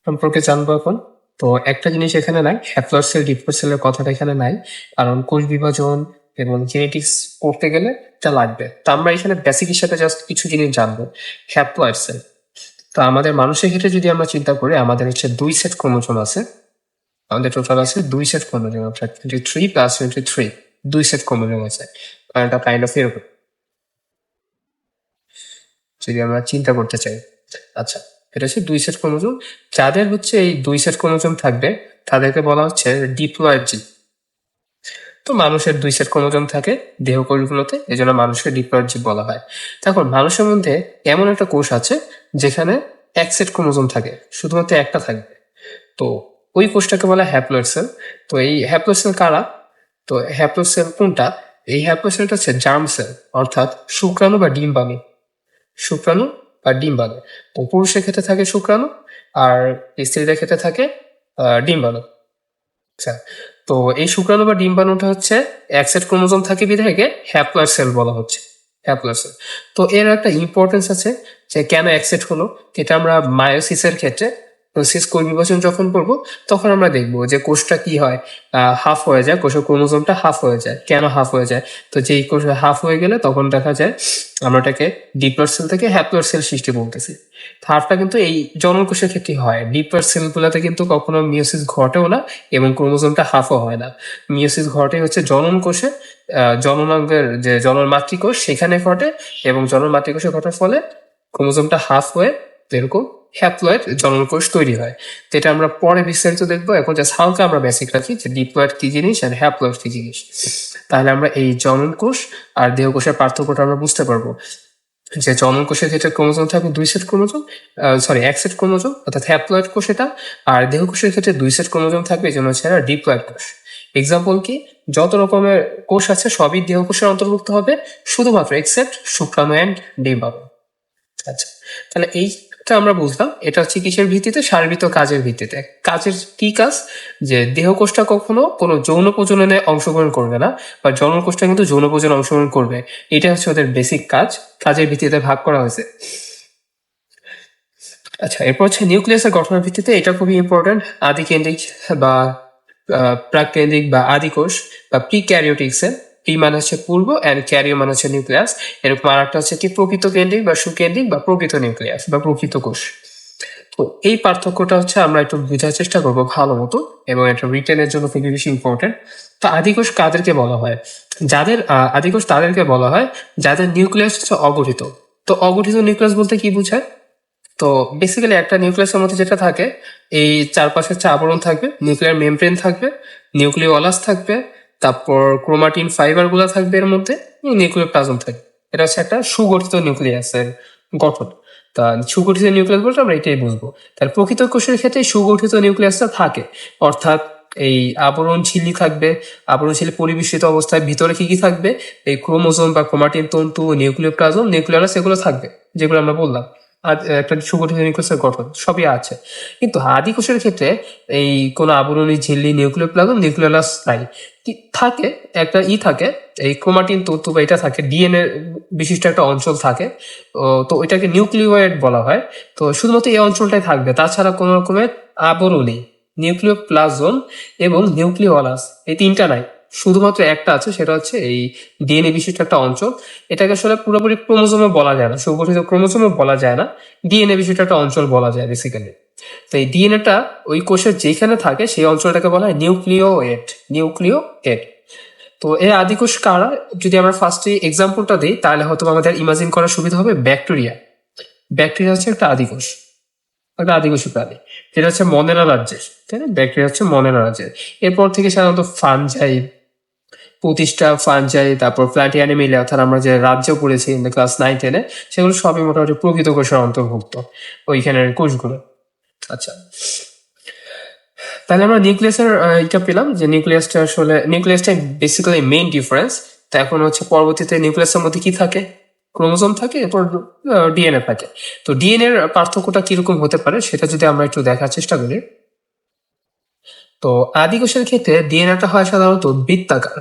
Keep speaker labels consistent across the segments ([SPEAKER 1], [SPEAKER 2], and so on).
[SPEAKER 1] সম্পর্কে জানবো এখন। তো একটা জিনিস এখানে নাই, হ্যাপ্লয়েড সেল ডিপ্লয়েড সেলের কথাটা এখানে নাই, কারণ কোষ বিভাজন এবং জেনেটিক্স পড়তে গেলে এটা লাগবে। তো আমরা এখানে বেসিক হিসাবে জাস্ট কিছু জিনিস জানবো। হ্যাপ্লয়েড সেল, তো আমাদের মানুষের ক্ষেত্রে যদি আমরা চিন্তা করি, আমাদের হচ্ছে 2 সেট ক্রোমোজোম আছে। আমাদের টোটাল আছে 2 সেট ক্রোমোজোম, অর্থাৎ 23 প্লাস 23, 2 সেট ক্রোমোজোম আছে। এটা কাইন্ড অফ এরকম যদি আমরা চিন্তা করতে চাই। আচ্ছা, এটা হচ্ছে 2 সেট ক্রোমোজোম। যাদের হচ্ছে এই 2 সেট ক্রোমোজোম থাকবে তাদেরকে বলা হচ্ছে ডিপ্লয়েড জীব। তো মানুষের 2 সেট ক্রোমোজোম থাকে দেহকোষগুলোতে, এই জন্য মানুষকে ডিপ্লয়েড জীব বলা হয়। তখন মানুষের মধ্যে এমন একটা কোষ আছে যেখানে 1 সেট ক্রোমোজোম থাকে, শুধুমাত্র একটা থাকবে। তো ওই কোষটাকে বলা হয় হ্যাপ্লয়েড সেল। তো এই হ্যাপ্লয়েড সেল কারা? তো হ্যাপ্লয়েড সেল কোনটা? এই হ্যাপ্লয়েড সেলটা হচ্ছে জার্ম সেল, অর্থাৎ শুক্রাণু বা ডিম্বাণু। শুক্রাণু বা ডিম্বাণু। তো পুরুষের ক্ষেত্রে থাকে শুক্রাণু, আর স্ত্রীদের ক্ষেত্রে থাকে ডিম্বাণু। আচ্ছা, তো এই শুক্রাণু বা ডিম্বাণুটা হচ্ছে 1 সেট ক্রোমোজোম থাকে বিধায়কে হ্যাপ্লয়েড সেল বলা হচ্ছে। Haploid cell. তো এর একটা ইম্পর্টেন্স আছে যে কেন 1 সেট হলো। এটা আমরা মায়োসিসের ক্ষেত্রে সিস কোষ বিভাজন যখন করবো তখন আমরা দেখবো যে কোষটা কি হয়, হাফ হয়ে যায়, কোষের ক্রোমোজোমটা হাফ হয়ে যায়। কেন হাফ হয়ে যায়? তো যেই কোষ হাফ হয়ে গেলে তখন দেখা যায় আমরা এটাকে ডিপ্লয়েড সেল থেকে হ্যাপ্লয়েড সেল সৃষ্টি বলতেছি। হাফটা কিন্তু এই জনন কোষের ক্ষেত্রে হয়, ডিপ্লয়েড সেল গুলাতে কিন্তু কখনো মিওসিস ঘটেও না এবং ক্রোমোজোমটা হাফও হয় না। মিওসিস ঘটে হচ্ছে জনন কোষে, জননাঙ্গের যে জনন মাতৃকোষ সেখানে ঘটে, এবং জনন মাতৃকোষে ঘটার ফলে ক্রোমোজোমটা হাফ হয়ে এরকম হ্যাপ্লয়েড জনন কোষ তৈরি হয়। তো এটা আমরা পরে বিস্তারিত দেখবো, এখন জাস্ট হালকা আমরা বেসিক রাখি যে ডিপ্লয়েড কি জিনিস আর হ্যাপ্লয়েড কি জিনিস। তাহলে আমরা এই জনন কোষ আর দেহ কোষের পার্থক্যটা আমরা বুঝতে পারবো যে জনন কোষের ক্ষেত্রে ক্রোমোজোম থাকবে 2 সেট ক্রোমোজোম, 1 সেট ক্রোমোজোম অর্থাৎ হ্যাপ্লয়েড কোষ এটা। আর দেহ কোষের ক্ষেত্রে 2 সেট ক্রোমোজোম থাকবে, এই জন্য হচ্ছে ডিপ্লয়েড কোষ। এক্সাম্পল কি, যত রকমের কোষ আছে সবই দেহ কোষের অন্তর্ভুক্ত হবে, শুধুমাত্র এক্সেপ্ট শুক্রাণু অ্যান্ড ডিম্বাণু। আচ্ছা, তাহলে এইটা আমরা বুঝলাম। এটা হচ্ছে কিসের ভিত্তিতে? শারীরবৃত্ত কাজের ভিত্তিতে। কাজের কি কাজ? যে দেহকোষটা কখনো কোনো যৌন প্রজননে অংশগ্রহণ করবে না, বা জনন কোষটা কিন্তু যৌন প্রজননে অংশগ্রহণ করবে। এটা হচ্ছে ওদের বেসিক কাজ, কাজের ভিত্তিতে ভাগ করা হয়েছে। আচ্ছা, এরপর হচ্ছে নিউক্লিয়াসের গঠনের ভিত্তিতে, এটা খুবই ইম্পর্টেন্ট। আদিকেন্দ্রিক বা প্রাককেন্দ্রিক বা আদিকোষ বা প্রিক্যারিওটিক সেল। প্রি মানে হচ্ছে পূর্ব, অ্যান্ড ক্যারিও মানে হচ্ছে নিউক্লিয়াস। এরকম আর একটা হচ্ছে কি প্রকৃত কেন্দ্রিক বা সুকেন্দ্রিক বা প্রকৃত নিউক্লিয়াস বা প্রকৃত কোষ। তো এই পার্থক্যটা হচ্ছে আমরা একটু বোঝার চেষ্টা করবো ভালো মতো, এবং এটা রিটেনের জন্য খুবই বেশি ইম্পর্টেন্ট। তো আদিকোষ কাদেরকে বলা হয়? যাদের আদিকোষ তাদেরকে বলা হয় যাদের নিউক্লিয়াস হচ্ছে অগঠিত। তো অগঠিত নিউক্লিয়াস বলতে কি বোঝায়? তো বেসিক্যালি একটা নিউক্লিয়াসের মধ্যে যেটা থাকে, এই চারপাশে হচ্ছে আবরণ থাকবে, নিউক্লিয়ার মেমব্রেন থাকবে, নিউক্লিওলাস থাকবে, তারপর ক্রোমাটিন ফাইবার গুলা থাকবে এর মধ্যে, নিউক্লিওপ্লাজম থাকবে। এটা হচ্ছে একটা সুগঠিত নিউক্লিয়াসের গঠন। তা সুগঠিত নিউক্লিয়াস বলতে আমরা এটাই বুঝবো। তাহলে প্রকৃত কোষের ক্ষেত্রে সুগঠিত নিউক্লিয়াসটা থাকে, অর্থাৎ এই আবরণ ঝিল্লি থাকবে, আবরণ ঝিল্লি পরিবেষ্টিত অবস্থায় ভিতরে কি কি থাকবে? এই ক্রোমোজোম বা ক্রোমাটিন তন্তু, নিউক্লিওপ্লাজম, নিউক্লিয়াস, এগুলো থাকবে, যেগুলো আমরা বললাম। আর একটা সুগঠিত নিউক্লিয়াসের গঠন সবই আছে। কিন্তু আদি কোষের ক্ষেত্রে এই কোন আবরণী ঝিল্লি, নিউক্লিওপ্লাজম, নিউক্লিয়াস নাই। কি থাকে? একটা থাকে, এই ক্রোমাটিন তন্তু বা এটা থাকে, ডিএনএ বিশিষ্ট একটা অঞ্চল থাকে। তো এটাকে নিউক্লিওয়েড বলা হয়। তো শুধুমাত্র এই অঞ্চলটাই থাকবে, তাছাড়া কোন রকমের আবরণী, নিউক্লিওপ্লাজম এবং নিউক্লিওলাস, এই তিনটা নাই। শুধুমাত্র একটা আছে, সেটা হচ্ছে এই ডিএনএ বিশিষ্ট একটা অঞ্চল। এটাকে আসলে পুরোপুরি ক্রোমোজোমে বলা যায় না, সুগঠিত ক্রোমোজোমে বলা যায় না, ডিএনএ বিশিষ্ট একটা অঞ্চল বলা যায় বেসিক্যালি। তো এই ডিএনএটা ওই কোষের যেখানে থাকে সেই অঞ্চলটাকে বলা হয় নিউক্লিওয়েড। নিউক্লিওয়েড। তো এই আদিকোষ কারা? যদি আমরা ফার্স্টে এক্সাম্পলটা দিই তাহলে হয়তো আমাদের ইমাজিন করার সুবিধা হবে। ব্যাকটেরিয়া। ব্যাকটেরিয়া হচ্ছে একটা আদিকোষ, একটা আদিবাসী প্রাণী, যেটা হচ্ছে মনেরা রাজ্যের, তাই না? ব্যাকটেরিয়া হচ্ছে মনেরা রাজ্যের। এরপর থেকে সাধারণত ফানজাই, প্রতিষ্ঠা, ফানজাই, তারপর প্ল্যান্ট অ্যানিমেলিয়া, অর্থাৎ আমরা যে রাজ্য পড়েছি ক্লাস 9-10-এ, সেগুলো সবই মোটামুটি প্রকৃত কোষের অন্তর্ভুক্ত, ওইখানের কোষগুলো। আচ্ছা, তাহলে আমরা নিউক্লিয়াসের এটা পেলাম যে নিউক্লিয়াসটা আসলে, নিউক্লিয়াসটাই বেসিক্যালি মেইন ডিফারেন্স। তো এখন হচ্ছে পরবর্তীতে নিউক্লিয়াসের মধ্যে কি থাকে? ক্রোমোজোম থাকে, এরপর ডিএনএ থাকে। তো ডিএনএ এর পার্থক্যটা কিরকম হতে পারে সেটা যদি আমরা একটু দেখার চেষ্টা করি। তো আদি কোষের ক্ষেত্রে ডিএনএটা হয় সাধারণত বৃত্তাকার,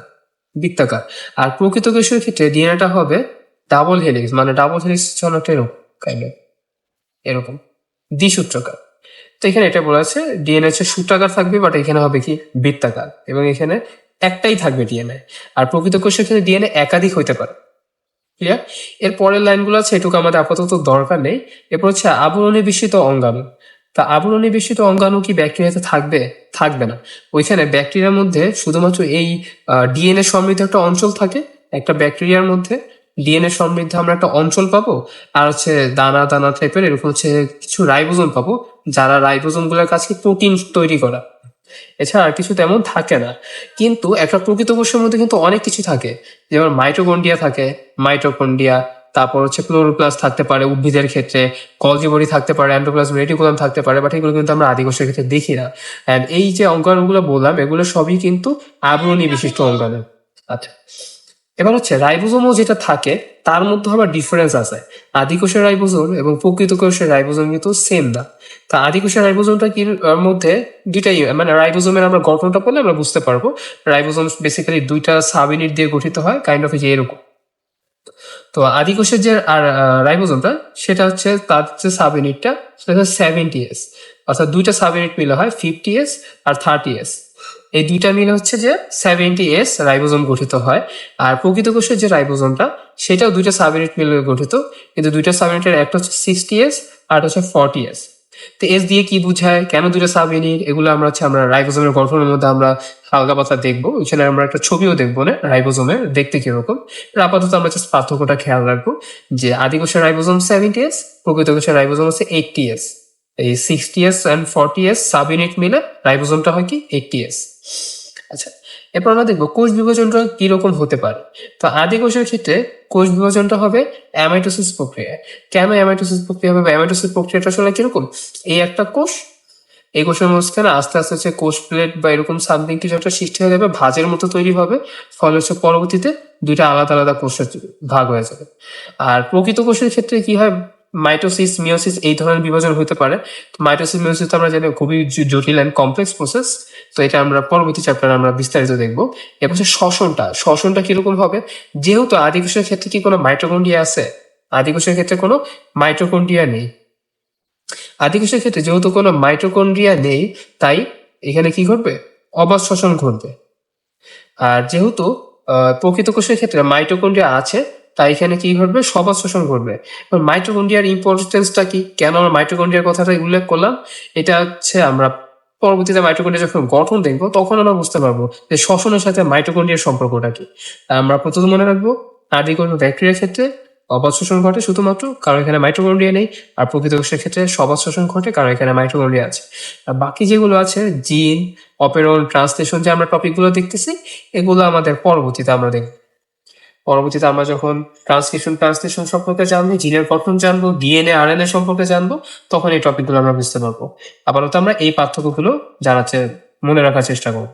[SPEAKER 1] বৃত্তাকার। আর প্রকৃত কোষের ক্ষেত্রে ডিএনএটা হবে ডাবল হেলিক্স, মানে ডাবল হেলিক্স অনেকটা এরকম, কাইন্ড এরকম দ্বিসূত্রাকার। তো এখানে এটা বলা আছে ডিএনএ হচ্ছে সূত্রাকার থাকবে, বাট এখানে হবে কি বৃত্তাকার, এবং এখানে একটাই থাকবে ডিএনএ। আর প্রকৃত কোষের ক্ষেত্রে ডিএনএ একাধিক হইতে পারে। ক্লিয়ার? এর পরের লাইনগুলো আছে, এটুকু আমাদের আপাতত দরকার নেই। এরপর হচ্ছে আবরণী বেষ্টিত অঙ্গাণু। তা আবরণী বেষ্টিত অঙ্গাণু কি ব্যাকটেরিয়াতে থাকবে? থাকবে না। ওইখানে ব্যাকটেরিয়ার মধ্যে শুধুমাত্র এই ডিএনএ সমৃদ্ধ একটা অঞ্চল থাকে। একটা ব্যাকটেরিয়ার মধ্যে ডিএনএ সমৃদ্ধ আমরা একটা অঞ্চল পাবো, আর হচ্ছে দানা দানা টাইপের এরকম হচ্ছে কিছু রাইবোজোম পাবো, যারা রাইবোজোম গুলোর কাছে প্রোটিন তৈরি করা। এছাড়া আর কিছু তেমন থাকে না। কিন্তু একটা প্রকৃত কোষের মধ্যে কিন্তু অনেক কিছু থাকে, যেমন মাইটোকন্ড্রিয়া থাকে, মাইটোকন্ড্রিয়া, তারপর হচ্ছে ক্লোরোপ্লাস্ট থাকতে পারে উদ্ভিদের ক্ষেত্রে, গলজি বডি থাকতে পারে, এন্ডোপ্লাজম রেটিকুলাম থাকতে পারে, বাট এগুলো কিন্তু আমরা আদি কোষের ক্ষেত্রে দেখি না। অ্যান্ড এই যে অঙ্গাণুগুলো বললাম, এগুলো সবই কিন্তু আবরণী বিশিষ্ট অঙ্গাণু। আচ্ছা, এবার হচ্ছে রাইবোজোমও যেটা থাকে তার মধ্যে আবার ডিফারেন্স আছে। আদি কোষের রাইবোজোম এবং প্রকৃত কোষের রাইবোজোম কিন্তু সেম না। তা আদি কোষের রাইবোজোমটা কি মধ্যে দুইটাই, মানে রাইবোজোমের আমরা গঠনটা পড়লে আমরা বুঝতে পারবো। রাইবোজোম বেসিক্যালি দুইটা সাব ইউনিট দিয়ে গঠিত হয়, কাইন্ড অফ যে এরকম। তো আদি কোষের যে আর রাইবোজোমটা, সেটা হচ্ছে তার যে সাব ইউনিটটা, সেটা হচ্ছে 70S, অর্থাৎ দুইটা সাব ইউনিট মিলে হয় 50S আর 30S। এই দুইটা মিলে হচ্ছে যে 70S রাইবোজোম গঠিত হয়। আর প্রকৃত কোষের যে রাইবোজোমটা, সেটাও দুইটা সাব ইউনিট মিলে গঠিত, কিন্তু দুইটা সাব ইউনিটের একটা হচ্ছে 60S আর হচ্ছে 40S। তো এস দিয়ে কি বুঝায়, কেন দুইটা সাব ইউনিট, এগুলো আমরা রাইবোজোমের গঠনের মধ্যে আমরা হালকা পাতলা দেখবো। ওইখানে আমরা একটা ছবিও দেখবো না রাইবোজোমের দেখতে কিরকম। আপাতত আমরা জাস্ট পার্থক্যটা খেয়াল রাখবো যে আদি কোষের রাইবোজোম 70S, প্রকৃত কোষের রাইবোজোম হচ্ছে 80S। এই 60S and 40S sub unit মিলে রাইবোজোমটা হয় কি 80S। আচ্ছা, এরপর আমরা দেখবো কোষ বিভাজনটা কিরকম হতে পারে। তো আদি কোষের ক্ষেত্রে কোষ বিভাজনটা হবে অ্যামাইটোসিস প্রক্রিয়া। কেন অ্যামাইটোসিস প্রক্রিয়া হবে? অ্যামাইটোসিস প্রক্রিয়াটা আসলে কিরকম, এই একটা কোষ, এই কোষের মাঝখানে আস্তে আস্তে হচ্ছে কোষ প্লেট বা এরকম সামথিং কিছু একটা সৃষ্টি হয়ে যাবে, ভাঁজের মতো তৈরি হবে, ফলে হচ্ছে পরবর্তীতে দুইটা আলাদা আলাদা কোষের ভাগ হয়ে যাবে। আর প্রকৃত কোষের ক্ষেত্রে কি হয়, মাইটোসিস মিওসিস এই ধরনের বিভাজন হতে পারে। মাইটোসিস মিওসিস তো আমরা জানি খুবই জটিল অ্যান্ড কমপ্লেক্স প্রসেস, তো এটা আমরা পরবর্তী চ্যাপ্টারে আমরা বিস্তারিত দেখবো। এরপর হচ্ছে শ্বসনটা কিরকম হবে, যেহেতু আদি কোষের ক্ষেত্রে কি কোনো মাইটোকন্ড্রিয়া আছে? আদি কোষের ক্ষেত্রে কোনো মাইটোকন্ড্রিয়া নেই। আদি কোষের ক্ষেত্রে যেহেতু কোনো মাইটোকন্ড্রিয়া নেই, তাই এখানে কি ঘটবে, অবাধ শ্বসন ঘটবে। আর যেহেতু প্রকৃত কোষের ক্ষেত্রে মাইটোকন্ড্রিয়া আছে, তাই এখানে কি ঘটবে, সবাধ শ্বসন ঘটবে। মাইটোকন্ড্রিয়ার ইম্পর্টেন্সটা কি, কেন আমরা মাইটোকন্ড্রিয়ার কথাটা উল্লেখ করলাম, এটা হচ্ছে আমরা পরবর্তীতে মাইটোকন্ড্রিয়া যখন গঠন দেখবো তখন আমরা বুঝতে পারবো যে শ্বসনের সাথে মাইটোকন্ড্রিয়ার সম্পর্কটা কি। আমরা প্রথমে মনে রাখবো আদি কোনো ব্যাকটেরিয়ার ক্ষেত্রে অবাধ শ্বসন ঘটে শুধুমাত্র কারণ এখানে মাইটোকন্ড্রিয়া নেই, আর প্রকৃত কোষের ক্ষেত্রে সবাধ শ্বসন ঘটে কারণ এখানে মাইটোকন্ড্রিয়া আছে। আর বাকি যেগুলো আছে জিন, অপেরন, ট্রান্সলেশন, যে আমরা টপিকগুলো দেখতেছি, এগুলো আমাদের পরবর্তীতে আমরা দেখব। পরবর্তীতে আমরা যখন ট্রান্সলেশন সম্পর্কে জানবো, জিনের গঠন জানবো, ডিএনএ আরএনএ সম্পর্কে জানবো, তখন এই টপিকগুলো আমরা বুঝতে পারবো। আপাতত আমরা এই পার্থক্যগুলো জানাচ্ছে মনে রাখার চেষ্টা করবো।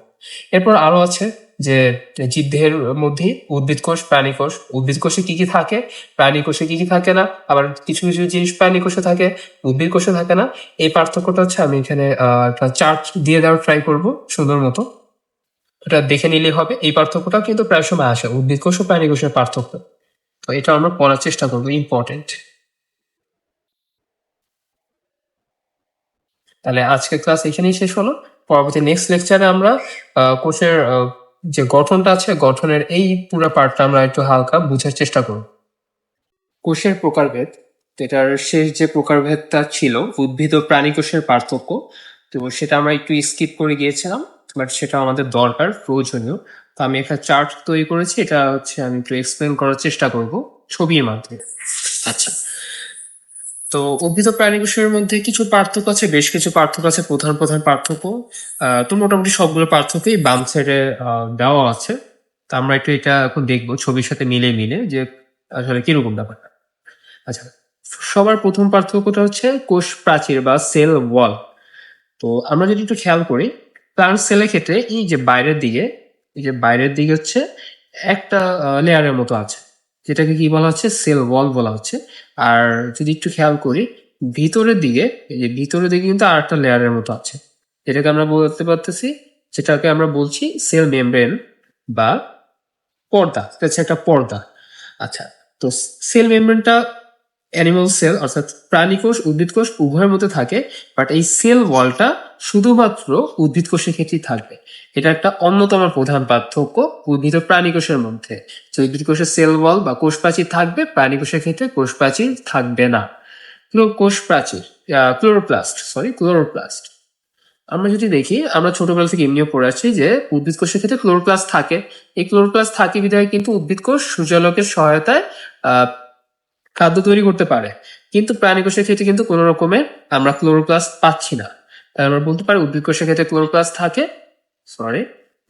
[SPEAKER 1] এরপর আরো আছে যে জীবদেহের মধ্যে উদ্ভিদ কোষ, প্রাণী কোষ। উদ্ভিদ কোষে কি কি থাকে, প্রাণী কোষে কি কি থাকে না, আবার কিছু কিছু জিনিস প্রাণী কোষে থাকে, উদ্ভিদ কোষে থাকে না। এই পার্থক্যটা হচ্ছে আমি এখানে একটা চার্ট দিয়ে দেওয়ার ট্রাই করবো সুন্দর মতো, ওটা দেখে নিলেই হবে। এই পার্থক্যটাও কিন্তু প্রায় সময় আসে, উদ্ভিদ কোষ ও প্রাণী কোষের পার্থক্য। তো এটা আমরা পড়ার চেষ্টা করবো, ইম্পর্টেন্ট। তাহলে আজকের ক্লাস এখানেই শেষ হলো। পরবর্তী নেক্সট লেকচারে আমরা কোষের যে গঠনটা আছে, গঠনের এই পুরো পার্টটা আমরা একটু হালকা বুঝার চেষ্টা করব। কোষের প্রকারভেদ, তো এটার শেষ যে প্রকারভেদটা ছিল উদ্ভিদ ও প্রাণী কোষের পার্থক্য, তো সেটা আমরা একটু স্কিপ করে গিয়েছিলাম, বাট সেটা আমাদের দরকার, প্রয়োজনীয়। তো আমি একটা চার্ট তৈরি করেছি, এটা হচ্ছে আমি একটু এক্সপ্লেন করার চেষ্টা করব ছবির মাধ্যমে। আচ্ছা, তো উদ্ভিদ ও প্রাণী কোষের মধ্যে কিছু পার্থক্য আছে, বেশ কিছু পার্থক্য আছে, প্রধান প্রধান পার্থক্য। তো মোটামুটি সবগুলো পার্থক্যই বাম সাইডে দেওয়া আছে। তো আমরা একটু এটা এখন দেখবো ছবির সাথে মিলে মিলে যে আসলে কিরকম ব্যাপারটা। আচ্ছা, সবার প্রথম পার্থক্যটা হচ্ছে কোষ প্রাচীর বা সেল ওয়াল। তো আমরা যদি একটু খেয়াল করি, প্লান্ট সেলের ক্ষেত্রে এই যে বাইরের দিকে হচ্ছে একটা লেয়ারের মতো আছে, যেটাকে কি বলা হচ্ছে, সেল ওয়াল বলা হচ্ছে। আর যদি একটু খেয়াল করি ভিতরের দিকে, এই যে ভিতরের দিকে কিন্তু আর একটা লেয়ারের মতো আছে, যেটাকে আমরা বলতে পারতেছি, যেটাকে আমরা বলছি সেল মেমব্রেন বা পর্দা। এটা হচ্ছে একটা পর্দা। আচ্ছা, তো সেল মেমব্রেনটা অ্যানিমাল সেল অর্থাৎ প্রাণী কোষ উদ্ভিদ কোষ উভয়ের মধ্যে থাকে, বাট এই সেল ওয়ালটা শুধুমাত্র উদ্ভিদ কোষের ক্ষেত্রেই থাকবে। এটা একটা অন্যতম প্রধান পার্থক্য উদ্ভিদ ও প্রাণী কোষের মধ্যে, যে উদ্ভিদ কোষের সেল ওয়াল বা কোষ প্রাচীর থাকবে, প্রাণী কোষের ক্ষেত্রে কোষ প্রাচীর থাকবে না। কোষ প্রাচীর, ক্লোরোপ্লাস্ট। আমরা যদি দেখি, আমরা ছোটবেলা থেকে এমনিও পড়ে আসছি যে উদ্ভিদ কোষের ক্ষেত্রে ক্লোরোপ্লাস্ট থাকে। এই ক্লোরোপ্লাস্ট থাকে বিধায় কিন্তু উদ্ভিদ কোষ সূর্যালোকের সহায়তায় খাদ্য তৈরি করতে পারে, কিন্তু প্রাণী কোষের ক্ষেত্রে কিন্তু কোনো রকমের আমরা ক্লোরোপ্লাস্ট পাচ্ছি না। তাই আমরা বলতে পারি উদ্ভিদ কোষের ক্ষেত্রে ক্লোরোপ্লাস্ট থাকে,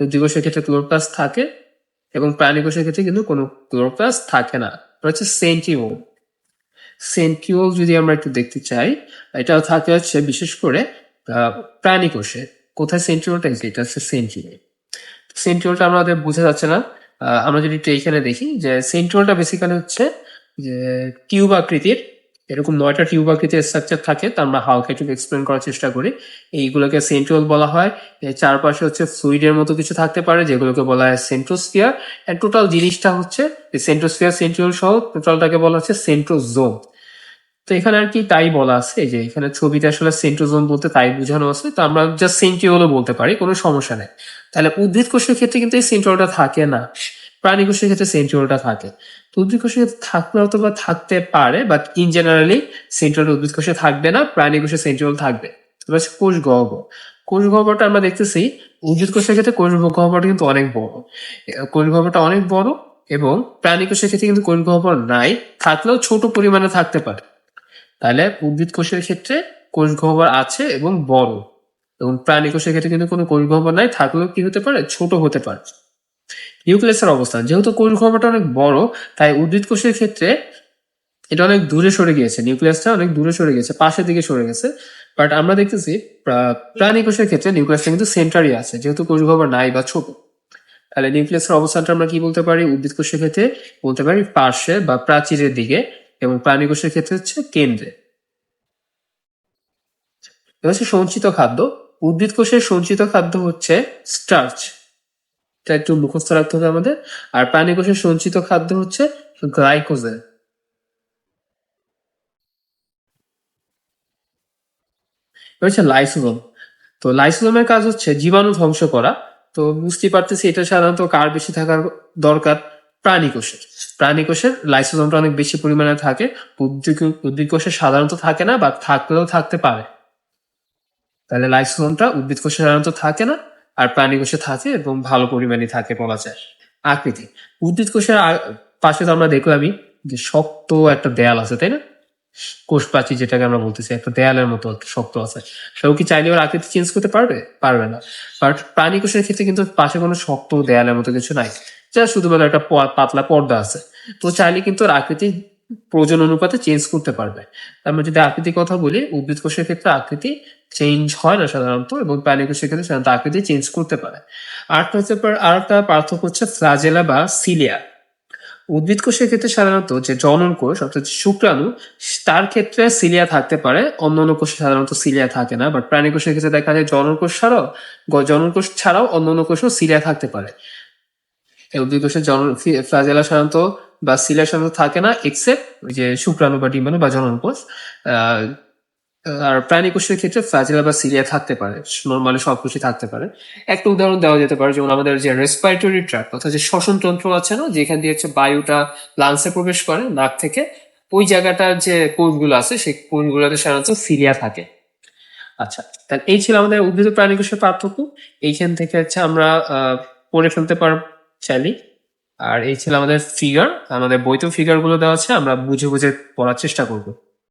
[SPEAKER 1] উদ্ভিদ কোষের ক্ষেত্রে ক্লোরোপ্লাস্ট থাকে এবং প্রাণী কোষের ক্ষেত্রে কিন্তু কোনো ক্লোরোপ্লাস্ট থাকে না। হচ্ছে সেন্ট্রিওল যদি আমরা একটু দেখতে চাই, এটাও থাকে হচ্ছে বিশেষ করে প্রাণী কোষে। কোথায় সেন্ট্রিওলটা? এটা হচ্ছে সেন্ট্রিওলটা আমাদের বোঝা যাচ্ছে না। আমরা যদি একটু এইখানে দেখি যে সেন্ট্রিওলটা বেসিক্যালি হচ্ছে যে টিউব আকৃতির, এরকম 9টা টিউব আকৃতির স্ট্রাকচার থাকে, তা আমরা হালকা একটু এক্সপ্লেন করার চেষ্টা করি। এইগুলোকে সেন্ট্রিওল বলা হয়। এর চারপাশে হচ্ছে ফ্লুইডের মতো কিছু থাকতে পারে, যেগুলোকে বলা হয় সেন্ট্রোস্ফিয়ার। এন্ড টোটাল জিনিসটা হচ্ছে সেন্ট্রোস্ফিয়ার সেন্ট্রিওল সহ টোটালটাকে বলা হচ্ছে সেন্ট্রোজোম। তো এখানে আর কি তাই বলা আছে, যে এখানে ছবিতে আসলে সেন্ট্রোজোম বলতে তাই বোঝানো আছে, তো আমরা জাস্ট সেন্ট্রিওলও বলতে পারি, কোনো সমস্যা নেই। তাহলে উদ্ভিদ কোষের ক্ষেত্রে কিন্তু এই সেন্ট্রিওলটা থাকে না, প্রাণী কোষের ক্ষেত্রে সেন্ট্রিওলটা থাকে। তো উদ্ভিদ কোষের ক্ষেত্রে থাকলে অথবা থাকতে পারে, বাট ইন জেনারেলি সেন্ট্রিওল উদ্ভিদ কোষে থাকবে না, প্রাণী কোষে সেন্ট্রিওল থাকবে। এবার হচ্ছে কোষ গহ্বর। কোষ গহ্বরটা আমরা দেখতেছি উদ্ভিদ কোষের ক্ষেত্রে কোষ গহ্বরটা কিন্তু অনেক বড়। কোষ গহ্বরটা অনেক বড় এবং প্রাণী কোষের ক্ষেত্রে কিন্তু কোষ গহ্বর নাই, থাকলেও ছোট পরিমাণে থাকতে পারে। তাহলে উদ্ভিদ কোষের ক্ষেত্রে কোষ গহ্বর আছে এবং বড়, এবং প্রাণী কোষের ক্ষেত্রে কিন্তু কোনো কোষ গহ্বর নাই, থাকলেও কি হতে পারে? ছোট হতে পারে। নিউক্লিয়াসের অবস্থান, যেহেতু কোষ গহ্বরটা অনেক বড়, তাই উদ্ভিদ কোষের ক্ষেত্রে এটা অনেক দূরে সরে গিয়েছে, নিউক্লিয়াসটা অনেক দূরে সরে গেছে, পাশের দিকে সরে গেছে। বাট আমরা দেখতেছি প্রাণী কোষের ক্ষেত্রে নিউক্লিয়াসটা কিন্তু সেন্টারই আছে, যেহেতু কোষ গহ্বর নাই বা ছোট। তাহলে নিউক্লিয়াসের অবস্থানটা আমরা কি বলতে পারি? উদ্ভিদ কোষের ক্ষেত্রে বলতে পারি পার্শ্বে বা প্রাচীরের দিকে, এবং প্রাণী কোষের ক্ষেত্রে হচ্ছে কেন্দ্রে। এটা হচ্ছে সঞ্চিত খাদ্য। উদ্ভিদ কোষের সঞ্চিত খাদ্য হচ্ছে স্টার্চ, এটা একটু মুখস্থ রাখতে হবে আমাদের। আর প্রাণী কোষের সঞ্চিত খাদ্য হচ্ছে গ্লাইকোজেন। এটা হচ্ছে লাইসোজোম। তো লাইসোজোমের কাজ হচ্ছে জীবাণু ধ্বংস করা। তো বুঝতেই পারতেছি এটা সাধারণত কার বেশি থাকার দরকার? প্রাণী কোষের। প্রাণী কোষের লাইসোজোমটা অনেক বেশি পরিমাণে থাকে, উদ্ভিদ কোষে সাধারণত থাকে না, বা থাকলেও থাকতে পারে। তাহলে লাইসোজোমটা উদ্ভিদ কোষে সাধারণত থাকে না, আর প্রাণী কোষে থাকে এবং ভালো পরিমাণে থাকে বলা যায়। আকৃতি, উদ্ভিদ কোষের পাশে তো আমরা দেখলামই যে শক্ত একটা দেয়াল আছে, তাই না? কোষ প্রাচীর যেটাকে আমরা বলতেছি, একটা দেয়ালের মতো একটা শক্ত আছে। সেও কি চাইলে ওর আকৃতি চেঞ্জ করতে পারবে? পারবে না। বাট প্রাণী কোষের ক্ষেত্রে কিন্তু পাশে কোনো শক্ত দেয়ালের মতো কিছু নাই, যা শুধুমাত্র একটা পাতলা পর্দা আছে। তো চাইলে কিন্তু ওর আকৃতি প্রয়োজন অনুপাতে চেঞ্জ করতে পারবে। আমরা যদি আকৃতির কথা বলি, উদ্ভিদ কোষের ক্ষেত্রে আকৃতি চেঞ্জ হয় না সাধারণত, এবং প্রাণী কোষের ক্ষেত্রে সাধারণত আকৃতি চেঞ্জ করতে পারে। আরেকটা পার্থক্য হচ্ছে ফ্লাজেলা বা সিলিয়া। উদ্ভিদ কোষের ক্ষেত্রে সাধারণত যে জনন কোষ অর্থাৎ শুক্রাণু, তার ক্ষেত্রে সিলিয়া থাকতে পারে, অন্যান্য কোষে সাধারণত সিলিয়া থাকে না। বাট প্রাণী কোষের ক্ষেত্রে দেখা যায় জনন কোষ ছাড়াও অন্যান্য কোষেও সিলিয়া থাকতে পারে। উদ্ভিদ কোষের ফ্লাজেলা সাধারণত বা সিলিয়া সাধারণত থাকে না, এক্সেপ্ট ওই যে শুক্রাণু বা ডিম্বাণু বা জনন কোষ। আহ, আর প্রাণী কোষের ক্ষেত্রে ফ্লাজেলা বা সিলিয়া থাকতে পারে, নর্মালি সব কোষই থাকতে পারে। একটা উদাহরণ দেওয়া যেতে পারে, যেমন আমাদের যে রেসপিরেটরি ট্র্যাক্ট অর্থাৎ যে শ্বসন তন্ত্র আছে না, যেখান দিয়ে হচ্ছে বায়ুটা লাংসে প্রবেশ করে নাক থেকে, ওই জায়গাটার যে কোষগুলো আছে সেই কোষগুলোতে সাধারণত সিলিয়া থাকে। আচ্ছা, তাহলে এই ছিল আমাদের উদ্ভিদ ও প্রাণী কোষের পার্থক্য। এইখান থেকে হচ্ছে আমরা পড়ে ফেলতে চাইলি। আর এই ছিল আমাদের ফিগার, আমাদের বইতেও ফিগার গুলো দেওয়া আছে, আমরা বুঝে বুঝে পড়ার চেষ্টা করবো।